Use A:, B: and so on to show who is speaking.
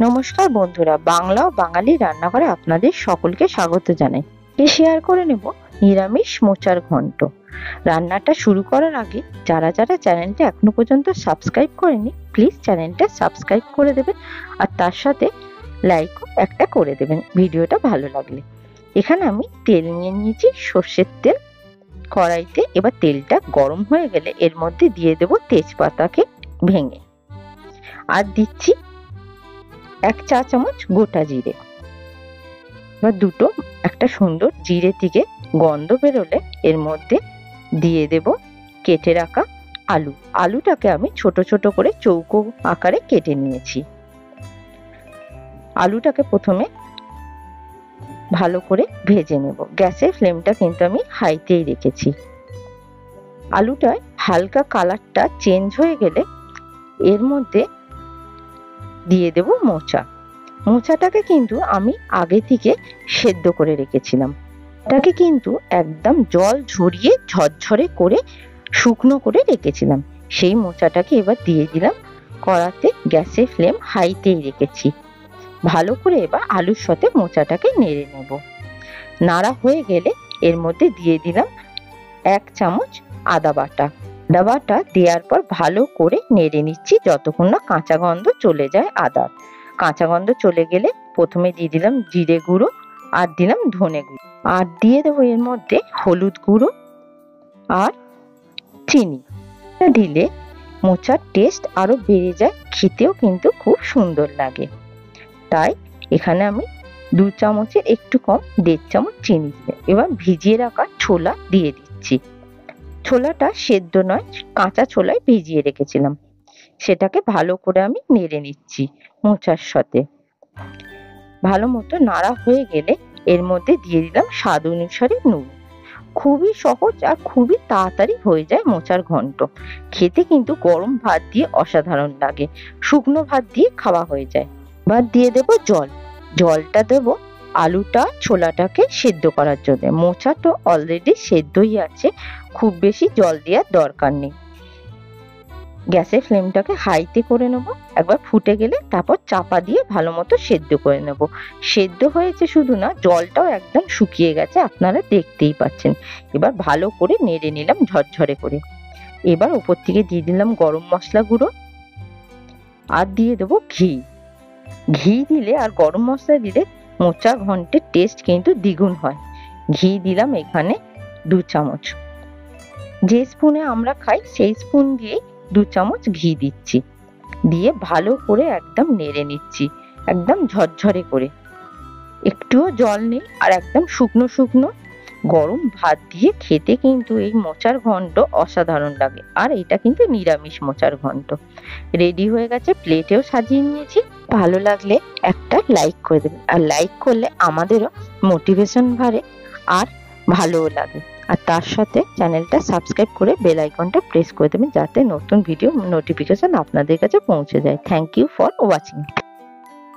A: নমস্কার বন্ধুরা, বাংলা ও বাঙালি রান্নাঘরে আপনাদের সকলকে স্বাগত জানাই। শেয়ার করে নেব নিরামিষ মোচার ঘন্ট। রান্নাটা শুরু করার আগে যারা চ্যানেলটা এখনো পর্যন্ত সাবস্ক্রাইব করেনি, প্লিজ চ্যানেলটা সাবস্ক্রাইব করে দেবেন আর তার সাথে লাইকও একটা করে দেবেন ভিডিওটা ভালো লাগলে। এখানে আমি তেল নিয়ে নিয়েছি, সর্ষের তেল। কড়াইতে এবার তেলটা গরম হয়ে গেলে এর মধ্যে দিয়ে দেব তেজপাতাকে ভেঙে, আর দিচ্ছি 1 চা চামচ গোটা জিরে। বা একটা সুন্দর জিরে থেকে গন্ধ বেরোলে এর মধ্যে দিয়ে দেব কেটে রাখা আলু। আলুটাকে আমি ছোট ছোট করে চৌকো আকারে কেটে নিয়েছি। আলুটাকে প্রথমে ভালো করে ভেজে নেব। গ্যাসের ফ্লেমটা কিন্তু আমি হাইতেই রেখেছি। আলুটায় হালকা কালারটা চেঞ্জ হয়ে গেলে এর মধ্যে দিয়ে দেব মোচা। মোচাটাকে কিন্তু আমি আগে থেকে সেদ্ধ করে রেখেছিলাম। এটাকে কিন্তু একদম জল ঝরিয়ে ঝরঝরে করে শুকনো করে রেখেছিলাম। সেই মোচাটাকে এবার দিয়ে দিলাম কড়াতে। গ্যাসের ফ্লেম হাইতেই রেখেছি। ভালো করে এবার আলুর সাথে মোচাটাকে নেড়ে নেব। নাড়া হয়ে গেলে এর মধ্যে দিয়ে দিলাম 1 চামচ আদা বাটা। আদা বাটা দেওয়ার পর ভালো করে নেড়ে নিচ্ছি যতক্ষণ না কাঁচা গন্ধ চলে যায় আদার। কাঁচা গন্ধ চলে গেলে প্রথমে দিয়ে দিলাম জিরে গুঁড়ো, আর দিলাম ধনে গুঁড়ো, আর দিয়ে দেবো এর মধ্যে হলুদ গুঁড়ো আর চিনি। দিলে মোচার টেস্ট আরো বেড়ে যায়, খেতেও কিন্তু খুব সুন্দর লাগে। তাই এখানে আমি 2 চামচের একটু কম 1.5 চামচ চিনি দিয়ে এবার ভিজিয়ে রাখা ছোলা দিয়ে দিচ্ছি। ছোলাটা সেদ্ধ নয়, কাঁচা ছোলায় ভিজিয়ে রেখেছিলাম। সেটাকে ভালো করে আমি নেড়ে নিচ্ছি মোচার সাথে। ভালো মতো নাড়া হয়ে গেলে এর মধ্যে দিয়ে দিলাম স্বাদ অনুসারে নুন। খুবই সহজ আর খুবই তাড়াতাড়ি হয়ে যায় মোচার ঘন্ট। খেতে কিন্তু গরম ভাত দিয়ে অসাধারণ লাগে, শুকনো ভাত দিয়ে খাওয়া হয়ে যায়। এবার দিয়ে দেব জল। জলটা দেব আলুটা ছোলাটাকে সেদ্ধ করার জন্য। মোচা তো অলরেডি সেদ্ধই আছে, খুব বেশি জল দেওয়ার দরকার নেই। গ্যাসের ফ্লেমটাকে হাইতে করে নেব। একবার ফুটে গেলে তারপর চাপা দিয়ে ভালো মতো সেদ্ধ করে নেব। সেদ্ধ হয়েছে শুধু না, জলটাও একদম শুকিয়ে গেছে, আপনারা দেখতেই পাচ্ছেন। এবার ভালো করে নেড়ে নিলাম ঝরঝরে করে। এবার উপর থেকে দিয়ে দিলাম গরম মশলা গুঁড়ো, আর দিয়ে দেবো ঘি। ঘি দিলে আর গরম মশলা দিলে মোচা ঘন্টের টেস্ট কিন্তু দ্বিগুণ হয়। ঘি দিলাম এখানে 2 চামচ। যে স্পুনে আমরা খাই সেই স্পুন দিয়ে 2 চামচ ঘি দিচ্ছি। দিয়ে ভালো করে একদম নেড়ে নিচ্ছি, একদম ঝরঝরে করে। একটুও জল নেই, আর একদম শুকনো শুকনো গরম ভাত দিয়ে খেতে কিন্তু এই মোচার ঘন্ট অসাধারণ লাগে। আর এটা কিন্তু নিরামিষ মোচার ঘন্ট রেডি হয়ে গেছে। প্লেটেও সাজিয়ে নিয়েছি। ভালো লাগলে একটা লাইক করে দেবেন, আর লাইক করলে আমাদেরও মোটিভেশন বাড়ে আর ভালোও লাগে। আর তার সাথে চ্যানেলটা সাবস্ক্রাইব করে বেল আইকনটা প্রেস করে দেবেন, যাতে নতুন ভিডিও নোটিফিকেশন আপনাদের কাছে পৌঁছে যায়। Thank you for watching.